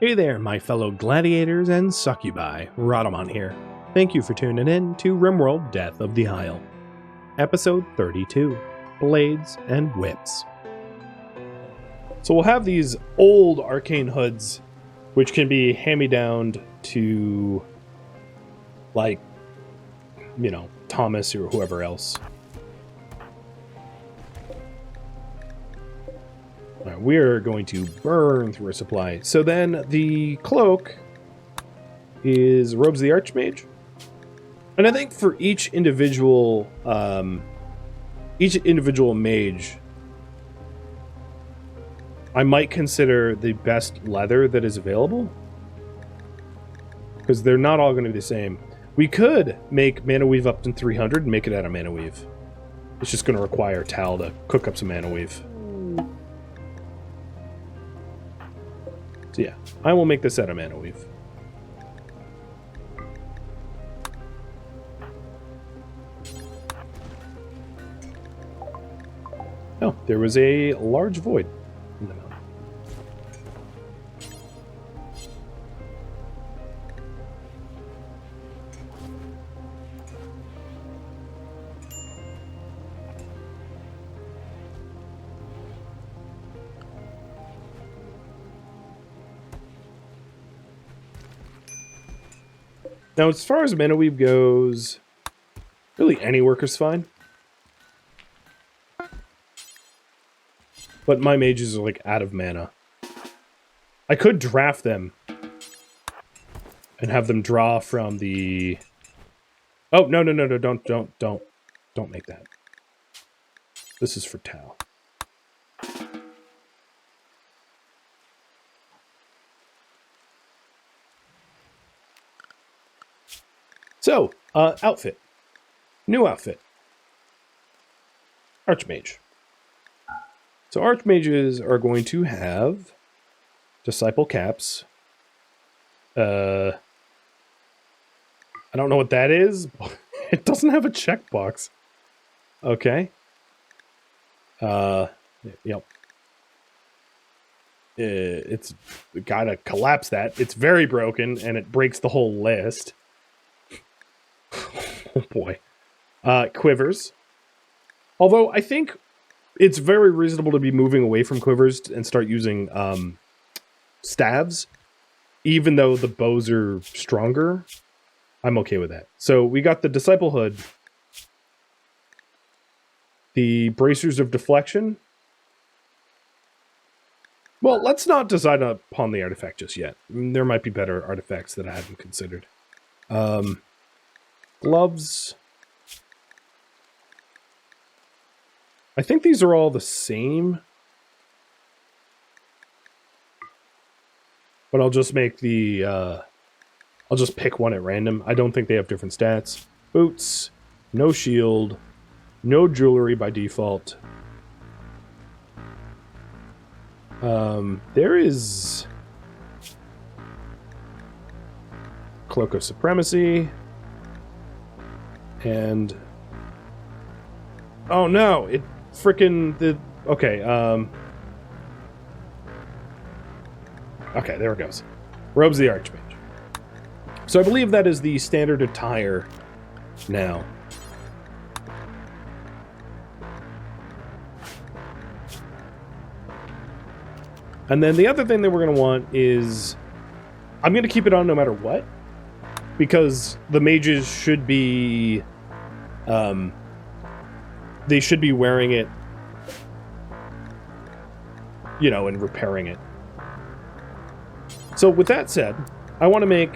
Hey there, my fellow gladiators and succubi, Rhadamant here. Thank you for tuning in to RimWorld Death of the Isle. Episode 32, Blades and Whips. So we'll have these old arcane hoods, which can be hand-me-downed to, like, you know, Thomas or whoever else. Right, we're going to burn through our supply. So then the cloak is robes of the Archmage. And I think for each individual mage, I might consider the best leather that is available. Because they're not all going to be the same. We could make mana weave up to 300 and make it out of mana weave. It's just going to require Tal to cook up some mana weave. So yeah, I will make this out of mana weave. Oh, there was a large void in the mountain. Now, as far as mana weave goes, really any worker's fine. But my mages are, like, out of mana. I could draft them and have them draw from the... Oh, no, don't make that. This is for Tal. So, outfit. New outfit. Archmage. So Archmages are going to have Disciple caps. I don't know what that is. It doesn't have a checkbox. Okay. Yep. It's gotta collapse that. It's very broken, and it breaks the whole list. Oh boy. Quivers. Although I think it's very reasonable to be moving away from quivers and start using staves. Even though the bows are stronger, I'm okay with that. So we got the Disciple Hood. The Bracers of Deflection. Well, let's not decide upon the artifact just yet. There might be better artifacts that I hadn't considered. Gloves. I think these are all the same. But I'll just make the... I'll just pick one at random. I don't think they have different stats. Boots. No shield. No jewelry by default. There is... Cloak of Supremacy. And... Oh no! It frickin' the... Okay, okay, there it goes. Robes of the Archmage. So I believe that is the standard attire now. And then the other thing that we're going to want is... I'm going to keep it on no matter what. Because the mages should be... they should be wearing it, you know, and repairing it. So with that said, I want to make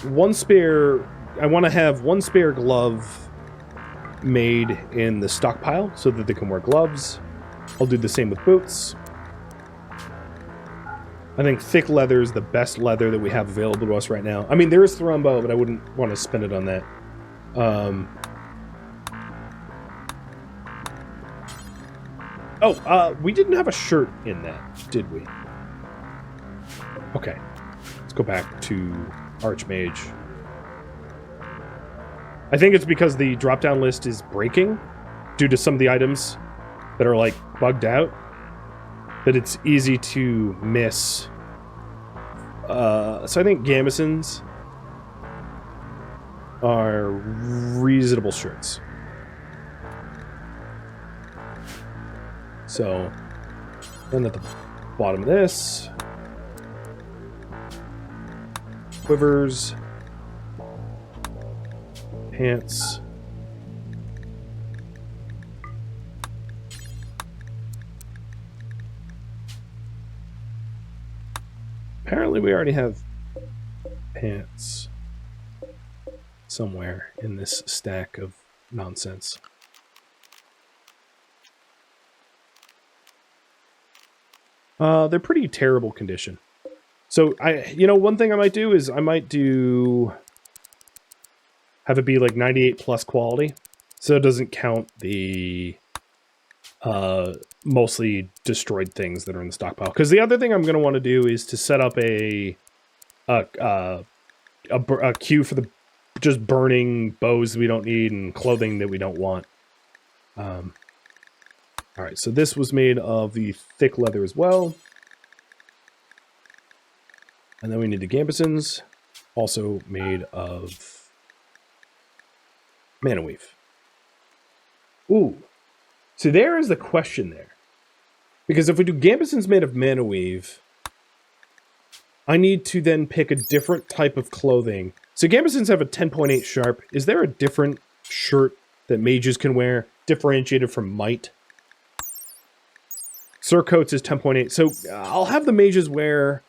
one spare... I want to have one spare glove made in the stockpile so that they can wear gloves. I'll do the same with boots. I think thick leather is the best leather that we have available to us right now. I mean, there is Thrumbo, but I wouldn't want to spend it on that. We didn't have a shirt in that, did we? Okay. Let's go back to Archmage. I think it's because the drop-down list is breaking due to some of the items that are, like, bugged out. That it's easy to miss So I think gambesons are reasonable shirts. So then at the bottom of this, quivers, pants, apparently we already have pants somewhere in this stack of nonsense. They're pretty terrible condition. So one thing I might do is have it be like 98 plus quality, so it doesn't count the mostly destroyed things that are in the stockpile. Because the other thing I'm going to want to do is to set up a queue for the just burning bows we don't need and clothing that we don't want. All right, so this was made of the thick leather as well. And then we need the gambesons, also made of mana weave. Ooh, so there is the question there. Because if we do gambesons made of mana weave, I need to then pick a different type of clothing. So gambesons have a 10.8 sharp. Is there a different shirt that mages can wear, differentiated from might? Surcoats is 10.8. So I'll have the mages wear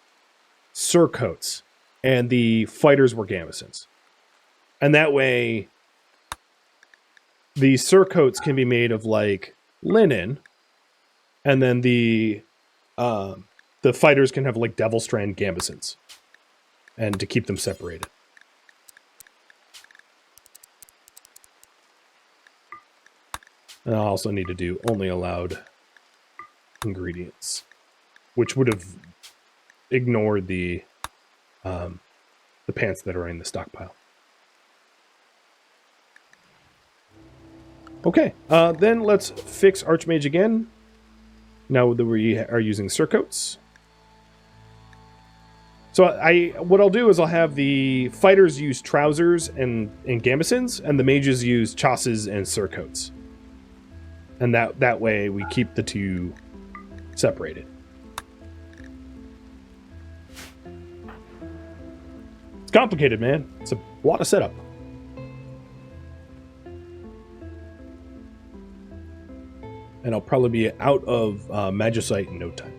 surcoats and the fighters wear gambesons. And that way the surcoats can be made of like linen, and then the fighters can have like devil strand gambesons, and to keep them separated. And I also need to do only allowed ingredients, which would have ignored the pants that are in the stockpile. Okay, then let's fix Archmage again. Now that we are using surcoats. So what I'll do is I'll have the fighters use trousers and gambesons, and the mages use chasses and surcoats. And that way we keep the two separated. It's complicated, man. It's a lot of setup. And I'll probably be out of Magicite in no time.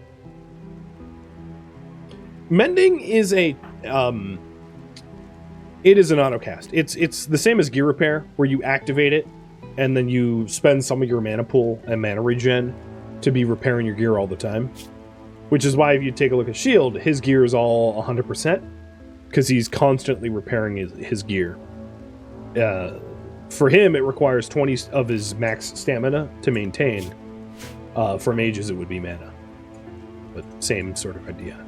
Mending is it is an autocast. It's the same as gear repair, where you activate it and then you spend some of your mana pool and mana regen to be repairing your gear all the time. Which is why if you take a look at Shield, his gear is all 100%, because he's constantly repairing his gear. For him, it requires 20 of his max stamina to maintain. For mages, it would be mana. But same sort of idea.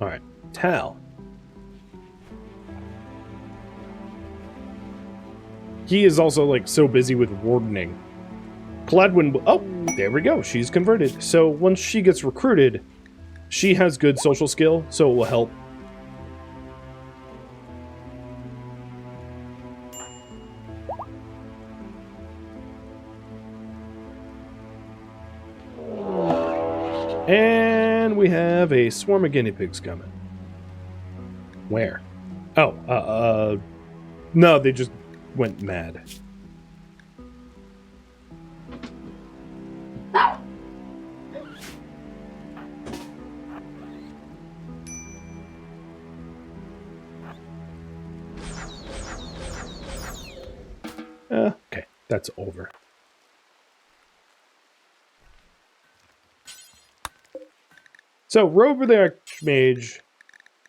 Alright, Tal. He is also, like, so busy with wardening. Gladwin... Oh, there we go. She's converted. So once she gets recruited, she has good social skill, so it will help. And we have a swarm of guinea pigs coming. Where? Oh, no, they just went mad. Okay, that's over. So, Robe of the Archmage,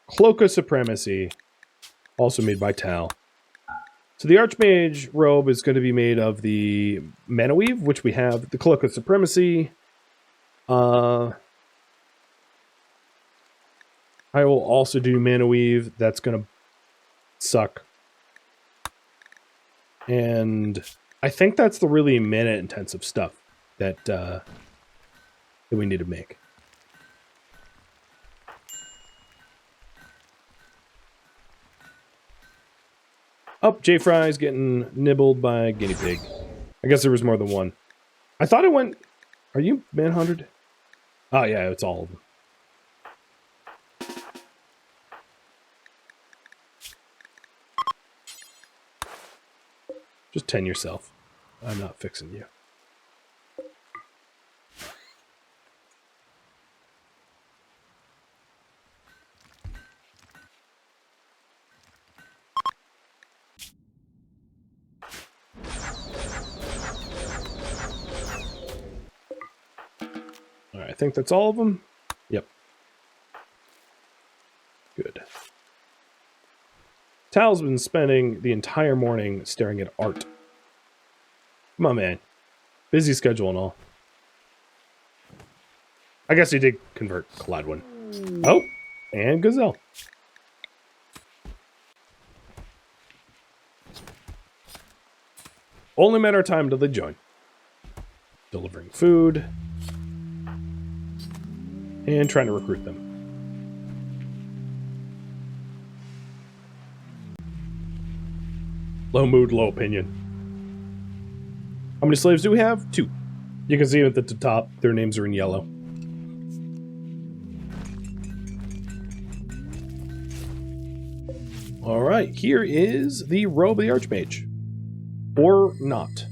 Cloak of Supremacy, also made by Tal. So the Archmage robe is going to be made of the Mana Weave, which we have. The Cloak of Supremacy. I will also do Mana Weave. That's going to suck. And I think that's the really mana-intensive stuff that we need to make. Oh, J-Fry's getting nibbled by a guinea pig. I guess there was more than one. I thought it went... Are you manhunted? Oh, yeah, it's all of them. Just tend yourself. I'm not fixing you. Alright, I think that's all of them. Yep. Good. Tal's been spending the entire morning staring at art. Come on, man. Busy schedule and all. I guess he did convert Gladwin. Oh, and Gazelle. Only matter of time till they join. Delivering food. And trying to recruit them. Low mood, low opinion. How many slaves do we have? 2. You can see at the top, their names are in yellow. Alright, here is the robe of the Archmage. Or not.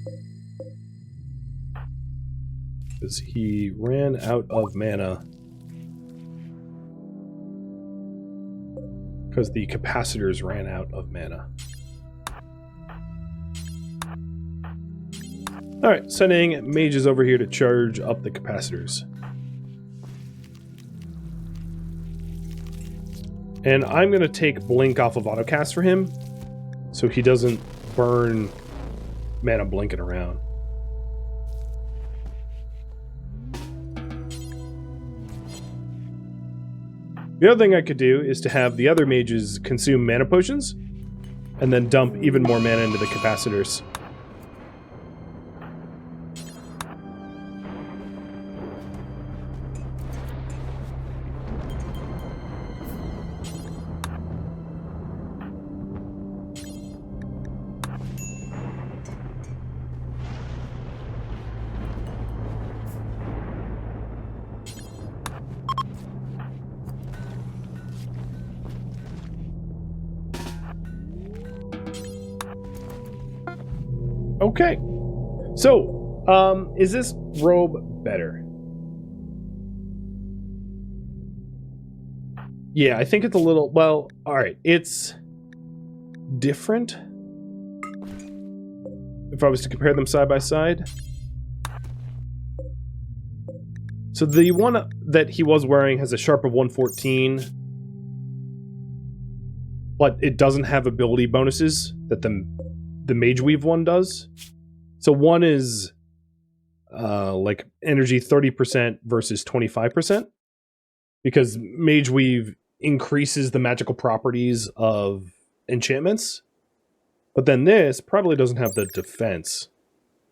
Because he ran out of mana. Because the capacitors ran out of mana. Alright, sending mages over here to charge up the capacitors. And I'm going to take Blink off of autocast for him, so he doesn't burn mana blinking around. The other thing I could do is to have the other mages consume mana potions, and then dump even more mana into the capacitors. Okay, so, is this robe better? Yeah, I think it's a little, well, alright, it's different. If I was to compare them side by side. So the one that he was wearing has a sharp of 114, but it doesn't have ability bonuses that the Mage Weave one does. So one is like energy 30% versus 25%, because Mage Weave increases the magical properties of enchantments. But then this probably doesn't have the defense.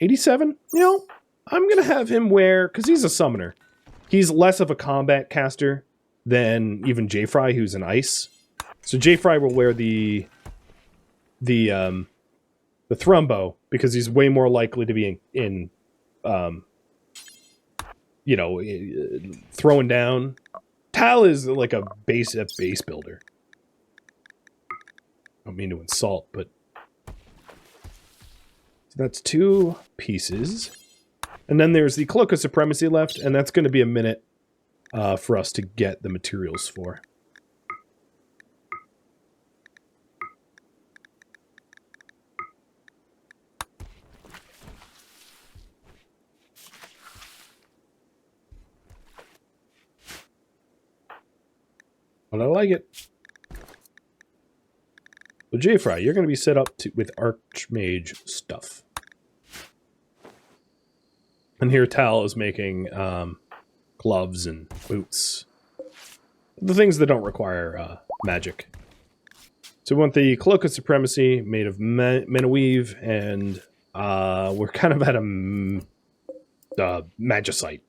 87? You know, I'm going to have him wear, because he's a summoner. He's less of a combat caster than even J-Fry, who's an ice. So J-Fry will wear the Thrumbo, because he's way more likely to be in you know, throwing down. Tal is like a base builder. I don't mean to insult, but... So that's 2 pieces. And then there's the Cloak of Supremacy left, and that's going to be a minute for us to get the materials for. But I like it. So J-Fry, you're going to be set up with Archmage stuff. And here Tal is making gloves and boots. The things that don't require magic. So we want the Cloak of Supremacy made of Miniweave, and we're kind of at a magicite.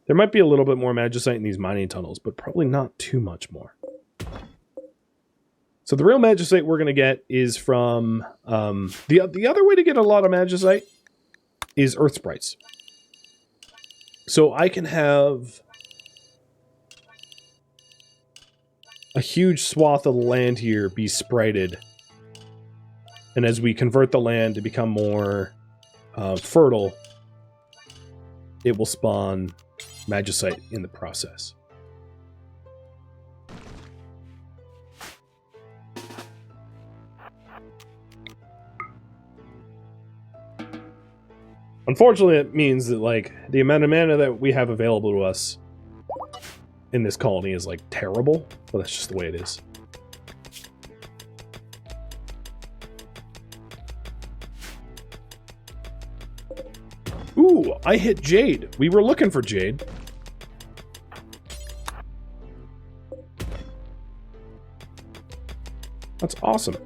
There might be a little bit more magicite in these mining tunnels, but probably not too much more. So the real magicite we're going to get is from... the other way to get a lot of magicite is earth sprites. So I can have a huge swath of the land here be sprited. And as we convert the land to become more fertile, it will spawn magicite in the process. Unfortunately, it means that, like, the amount of mana that we have available to us in this colony is, like, terrible, but that's just the way it is. Ooh, I hit Jade. We were looking for Jade. That's awesome.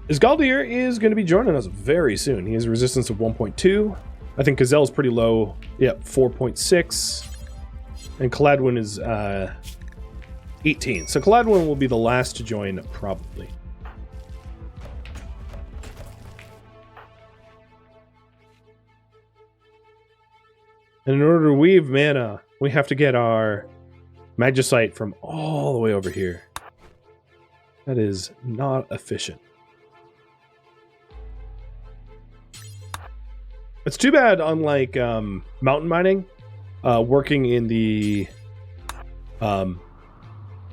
Isgaldir is going to be joining us very soon. He has a resistance of 1.2. I think Gazelle's pretty low. Yep, 4.6. And Caladwin is 18. So Caladwin will be the last to join, probably. And in order to weave mana, we have to get our magicite from all the way over here. That is not efficient. It's too bad, unlike mountain mining, working in the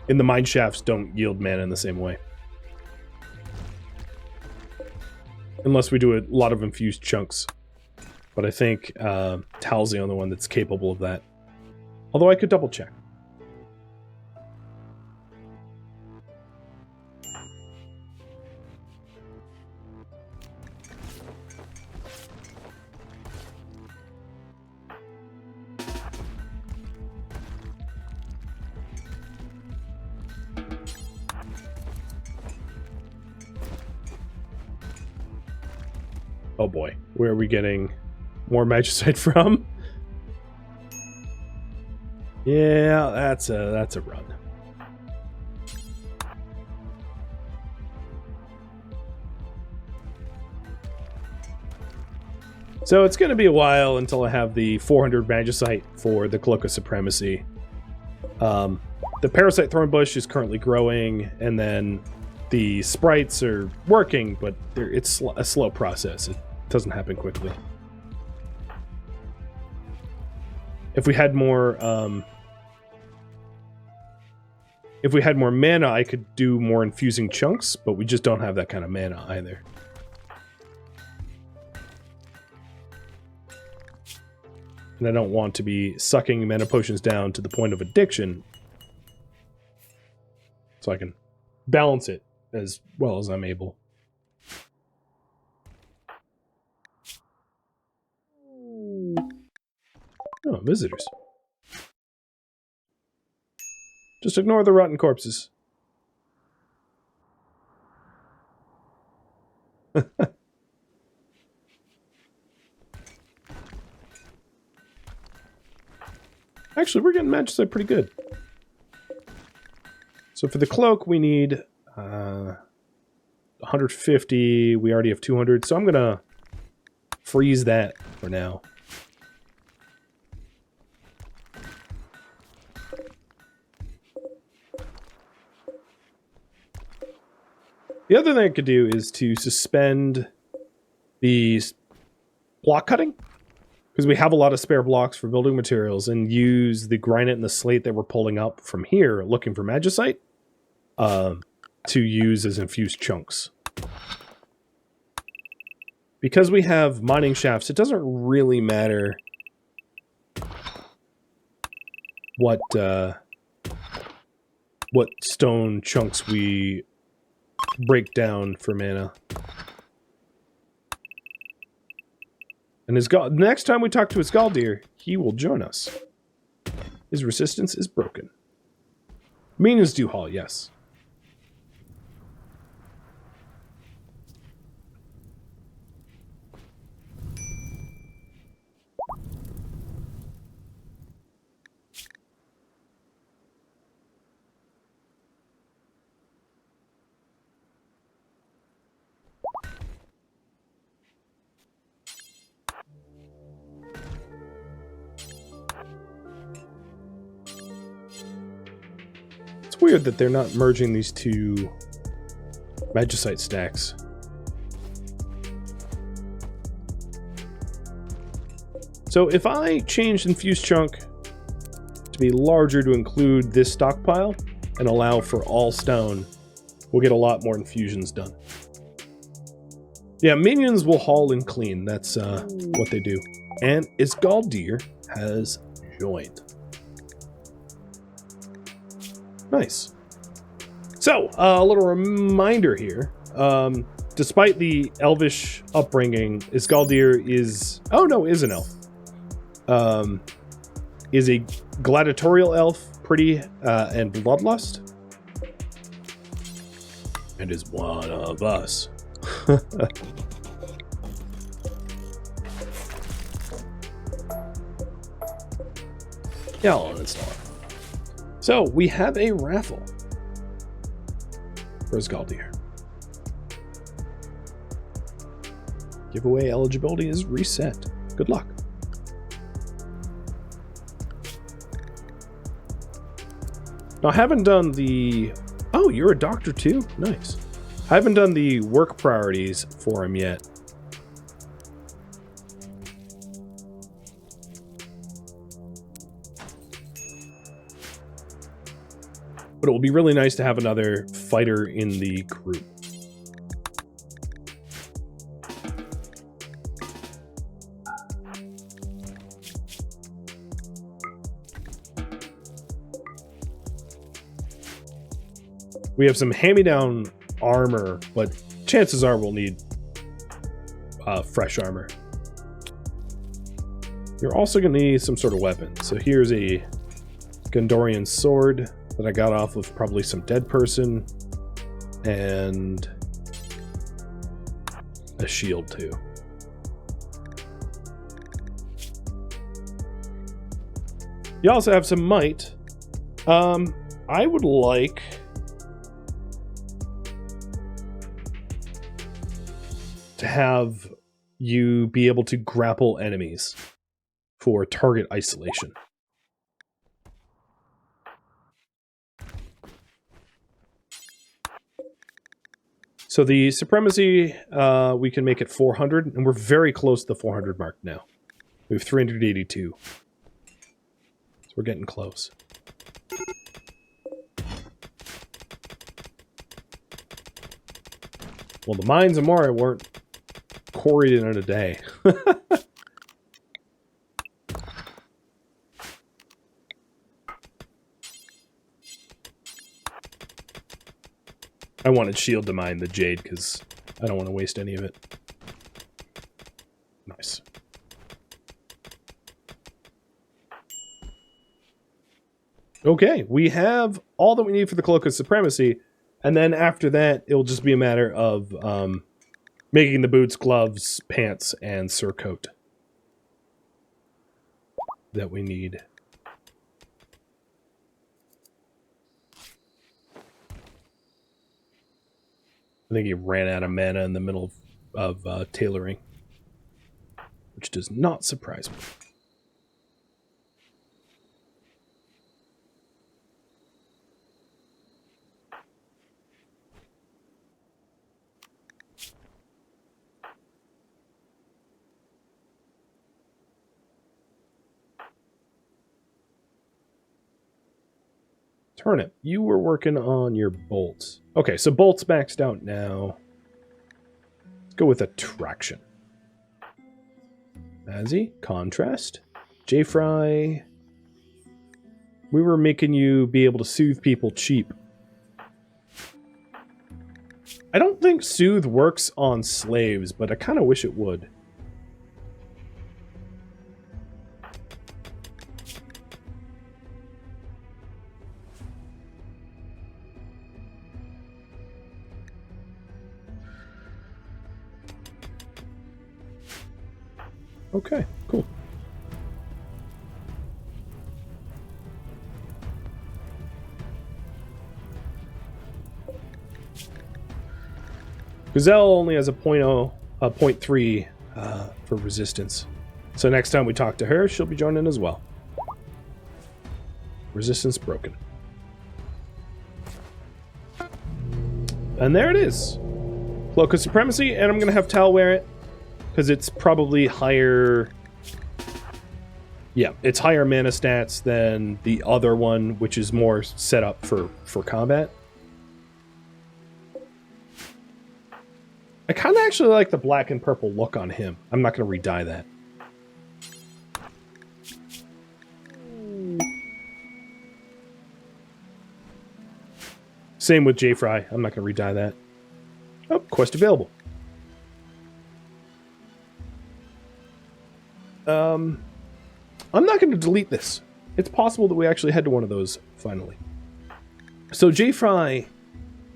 mine shafts don't yield mana in the same way. Unless we do a lot of infused chunks. But I think Tal's the only one that's capable of that. Although I could double check. Oh boy, where are we getting more magicite from? Yeah, that's a run. So it's going to be a while until I have the 400 magicite for the Cloak of Supremacy. The Parasite Thornbush is currently growing, and then the sprites are working, but it's a slow process. It doesn't happen quickly. If we had more mana, I could do more infusing chunks, but we just don't have that kind of mana either. And I don't want to be sucking mana potions down to the point of addiction, so I can balance it as well as I'm able. Oh, visitors. Just ignore the rotten corpses. Actually, we're getting magicite pretty good. So for the cloak, we need 150. We already have 200, so I'm going to freeze that for now. The other thing I could do is to suspend the block cutting, because we have a lot of spare blocks for building materials, and use the granite and the slate that we're pulling up from here, looking for magicite, to use as infused chunks. Because we have mining shafts, it doesn't really matter what stone chunks we break down for mana. And next time we talk to Isgaldir, he will join us. His resistance is broken. Minions do haul, yes. It's weird that they're not merging these two magicite stacks. So if I change infused chunk to be larger to include this stockpile and allow for all stone, we'll get a lot more infusions done. Yeah, minions will haul and clean. That's what they do. And Isgaldir has joined. Nice. So, a little reminder here. Despite the elvish upbringing, Isgaldir is... Oh, no, is an elf. Is a gladiatorial elf, pretty, and bloodlust. And is one of us. Yeah, I'll install it. So, we have a raffle for Isgaldir. Giveaway eligibility is reset. Good luck. Now, I haven't done the... Oh, you're a doctor too? Nice. I haven't done the work priorities for him yet. But it will be really nice to have another fighter in the group. We have some hand-me-down armor, but chances are we'll need fresh armor. You're also going to need some sort of weapon. So here's a Gondorian sword that I got off of probably some dead person, and a shield too. You also have some might. I would like to have you be able to grapple enemies for target isolation. So the supremacy, we can make it 400, and we're very close to the 400 mark now. We have 382. So we're getting close. Well, the mines of Moria weren't quarried in a day. I wanted Shield to mine the jade because I don't want to waste any of it. Nice. Okay, we have all that we need for the Cloak of Supremacy, and then after that, it'll just be a matter of making the boots, gloves, pants, and surcoat that we need. I think he ran out of mana in the middle of tailoring, which does not surprise me. Turnip, you were working on your bolts. Okay, so bolts maxed out now. Let's go with attraction. Mazzy, contrast. J-Fry, we were making you be able to soothe people cheap. I don't think soothe works on slaves, but I kind of wish it would. Okay, cool. Gazelle only has a 0.3 for resistance. So next time we talk to her, she'll be joining as well. Resistance broken. And there it is. Cloak of Supremacy, and I'm going to have Tal wear it. Because it's probably higher... Yeah, it's higher mana stats than the other one, which is more set up for combat. I kind of actually like the black and purple look on him. I'm not going to re-dye that. Same with J-Fry. I'm not going to re-dye that. Oh, quest available. I'm not going to delete this. It's possible that we actually head to one of those finally. So J-Fry,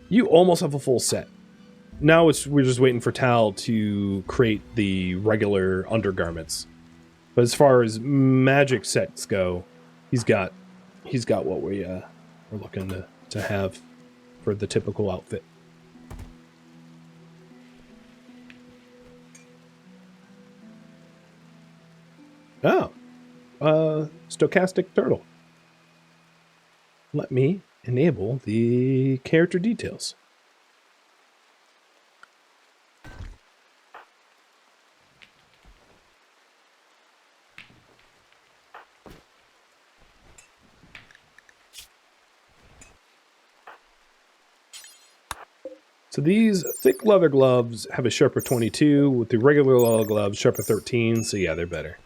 you almost have a full set. Now we're just waiting for Tal to create the regular undergarments. But as far as magic sets go, he's got what we're looking to have for the typical outfit. Oh, stochastic turtle. Let me enable the character details. So these thick leather gloves have a sharper 22, with the regular leather gloves sharper 13, so yeah, they're better.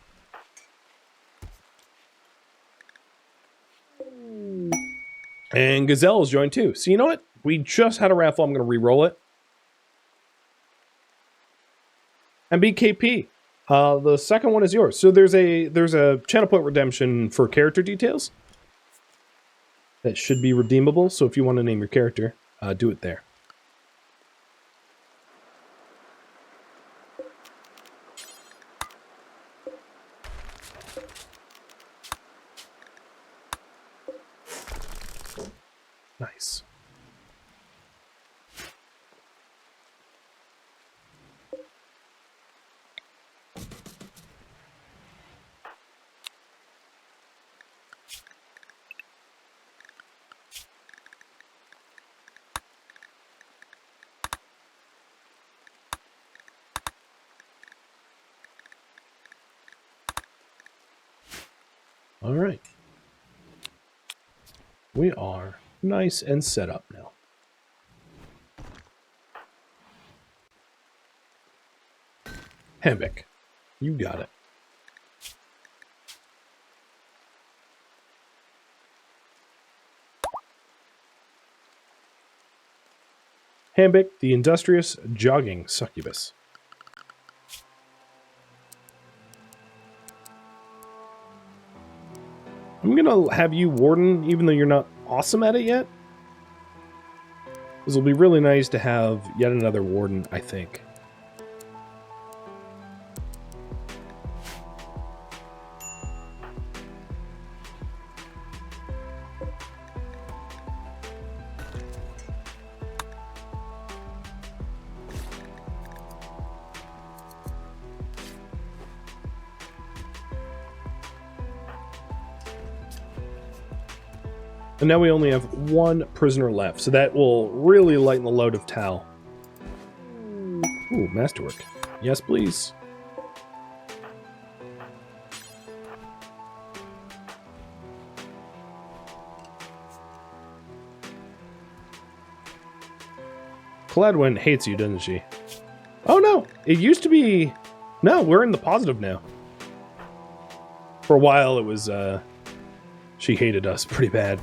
And Gazelle is joined too. So you know what? We just had a raffle. I'm going to re-roll it. And BKP. The second one is yours. So there's a channel point redemption for character details that should be redeemable. So if you want to name your character, do it there. Nice. All right. We are nice and set up now. Hambic, you got it. Hambic, the industrious jogging succubus. I'm gonna have you Warden, even though you're not awesome at it yet. This will be really nice to have yet another Warden, I think. And now we only have one prisoner left, so that will really lighten the load of Tal. Ooh, masterwork. Yes, please. Gladwin hates you, doesn't she? Oh no, it used to be... No, we're in the positive now. For a while, it was, she hated us pretty bad.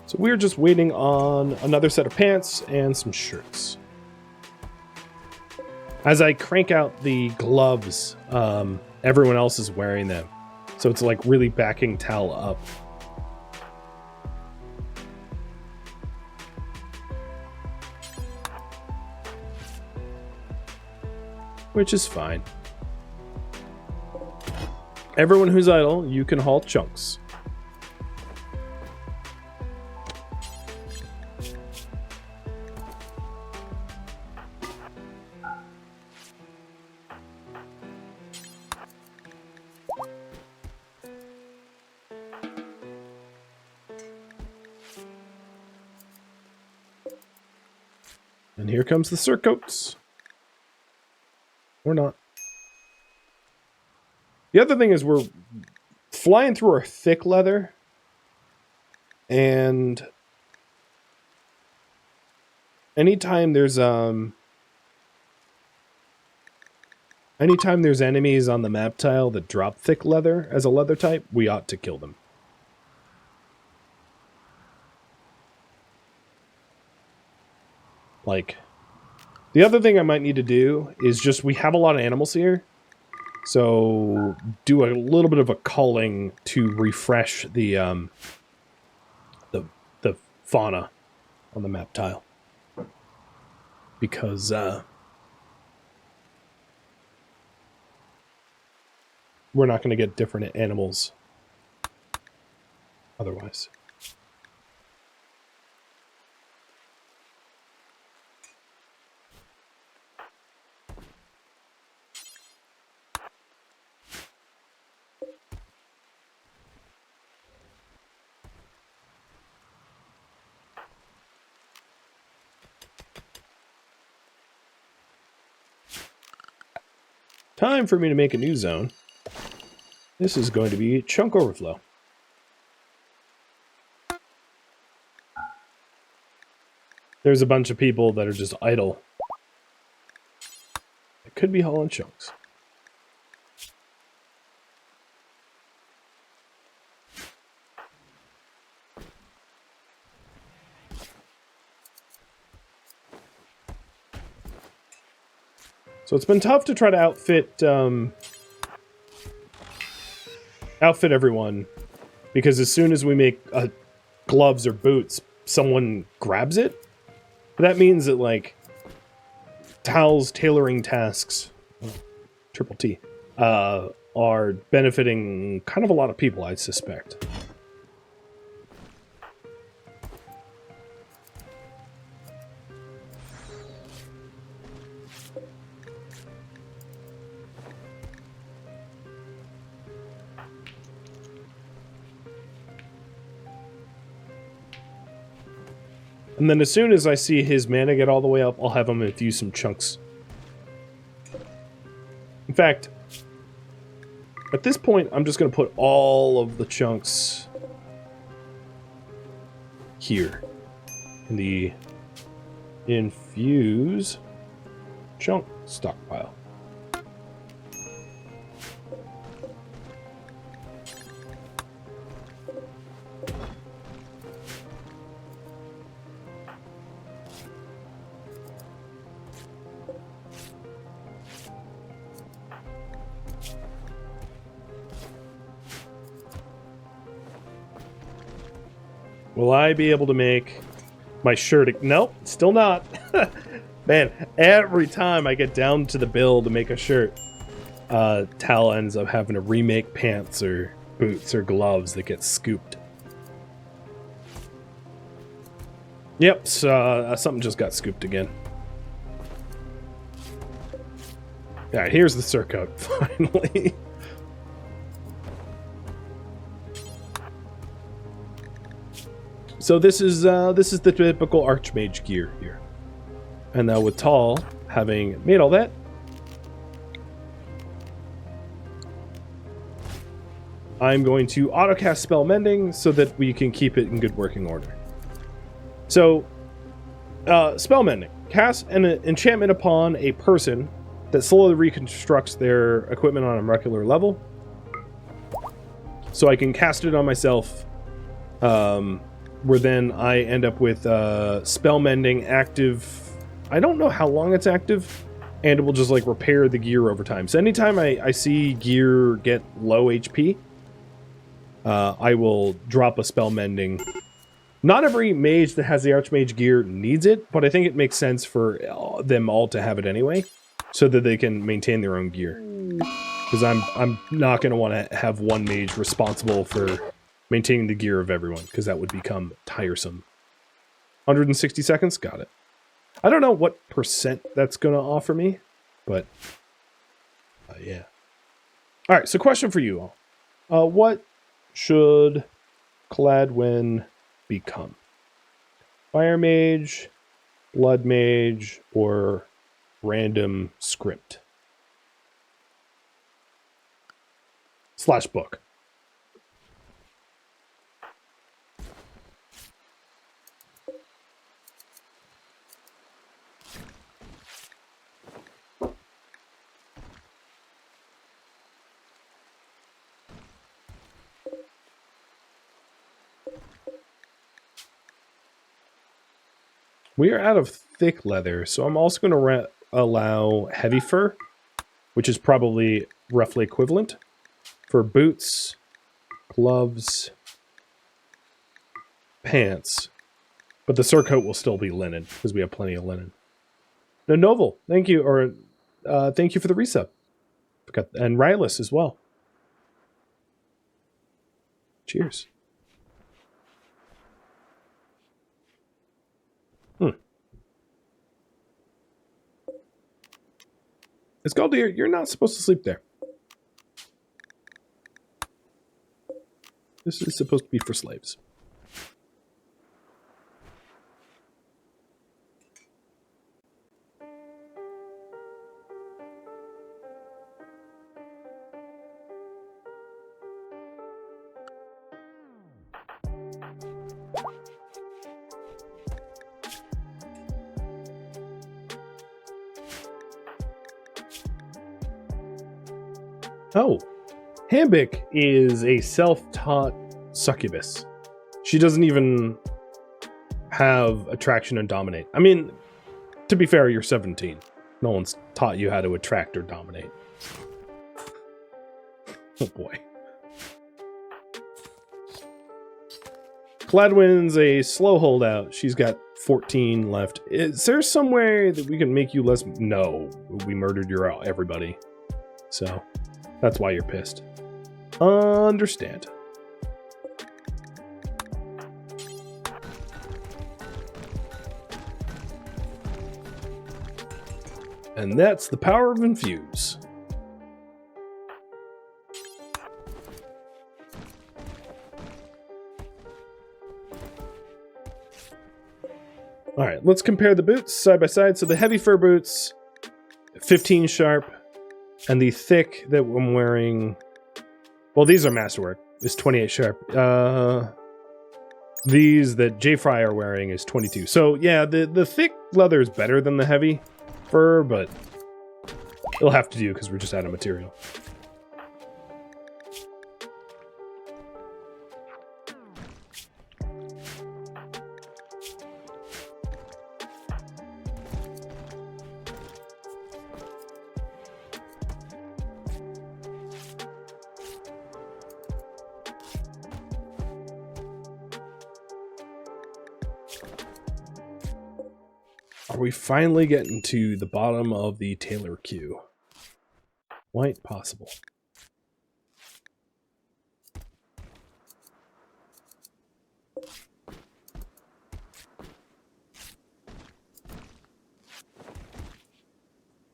So we're just waiting on another set of pants and some shirts. As I crank out the gloves, everyone else is wearing them. So it's like really backing Tal up. Which is fine. Everyone who's idle, you can haul chunks. And here comes the surcoats. Or not. The other thing is we're flying through our thick leather. And anytime there's enemies on the map tile that drop thick leather as a leather type, we ought to kill them. Like, the other thing I might need to do is just, we have a lot of animals here, so do a little bit of a culling to refresh the fauna on the map tile, because we're not going to get different animals otherwise. Time for me to make a new zone. This is going to be chunk overflow. There's a bunch of people that are just idle. It could be hauling chunks. So it's been tough to try to outfit everyone, because as soon as we make gloves or boots, someone grabs it. That means that, like, Tal's tailoring tasks, triple T, are benefiting kind of a lot of people, I suspect. And then as soon as I see his mana get all the way up, I'll have him infuse some chunks. In fact, at this point, I'm just going to put all of the chunks here in the infuse chunk stockpile. Will I be able to make my shirt? Nope, still not. Man, every time I get down to the bill to make a shirt, Tal ends up having to remake pants or boots or gloves that get scooped. Yep, so, something just got scooped again. Alright, here's the surcoat, finally. So this is the typical Archmage gear here. And now with Tal having made all that, I'm going to autocast Spell Mending so that we can keep it in good working order. So, Spell Mending. Cast an enchantment upon a person that slowly reconstructs their equipment on a regular level. So I can cast it on myself, where then I end up with Spell Mending active. I don't know how long it's active, and it will just like repair the gear over time. So anytime I see gear get low HP, I will drop a Spell Mending. Not every mage that has the Archmage gear needs it, but I think it makes sense for them all to have it anyway, so that they can maintain their own gear. Because I'm not going to want to have one mage responsible for maintaining the gear of everyone, because that would become tiresome. 160 seconds? Got it. I don't know what percent that's going to offer me, but yeah. Alright, so question for you all. What should Cladwin become? Fire Mage, Blood Mage, or random script? / book. We are out of thick leather, so I'm also going to allow heavy fur, which is probably roughly equivalent, for boots, gloves, pants. But the surcoat will still be linen, because we have plenty of linen. No, Novel, thank you, or thank you for the resub. And Rylus as well. Cheers. It's called here. You're not supposed to sleep there. This is supposed to be for slaves. Oh, Hambic is a self-taught succubus. She doesn't even have attraction and dominate. I mean, to be fair, you're 17. No one's taught you how to attract or dominate. Oh boy. Cladwin's a slow holdout. She's got 14 left. Is there some way that we can make you less? No, we murdered everybody. So that's why you're pissed. Understand. And that's the power of infuse. All right, let's compare the boots side by side. So the heavy fur boots, 15 sharp, and the thick that I'm wearing, well, these are masterwork, is 28 sharp. These that J Fry are wearing is 22. So yeah, the thick leather is better than the heavy fur, but it'll have to do because we're just out of material. Are we finally getting to the bottom of the tailor queue? quite possible.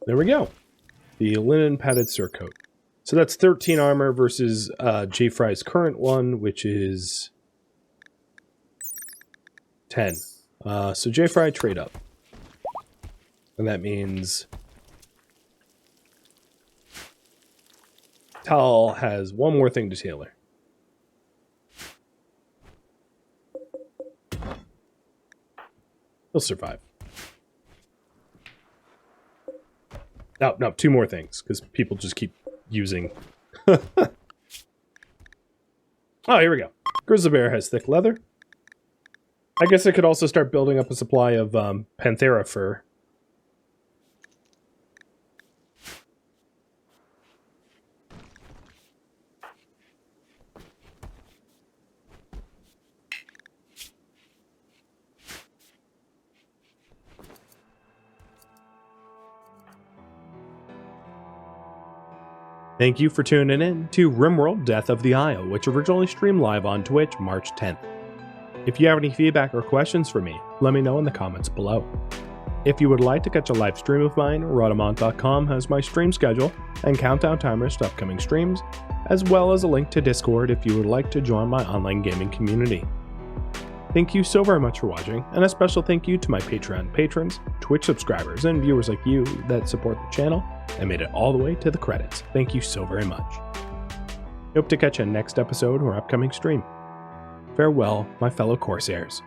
There we go. The linen padded surcoat. So that's 13 armor versus J. Fry's current one, which is 10. So J. Fry, trade up. And that means Tal has one more thing to tailor. He'll survive. No, two more things, because people just keep using. Oh, here we go. Grizzly Bear has thick leather. I guess I could also start building up a supply of Panthera fur. Thank you for tuning in to RimWorld Death of the Isle, which originally streamed live on Twitch March 10th. If you have any feedback or questions for me, let me know in the comments below. If you would like to catch a live stream of mine, Rhadamant.com has my stream schedule and countdown timers to upcoming streams, as well as a link to Discord if you would like to join my online gaming community. Thank you so very much for watching, and a special thank you to my Patreon patrons, Twitch subscribers, and viewers like you that support the channel and made it all the way to the credits. Thank you so very much. Hope to catch you next episode or upcoming stream. Farewell, my fellow Corsairs.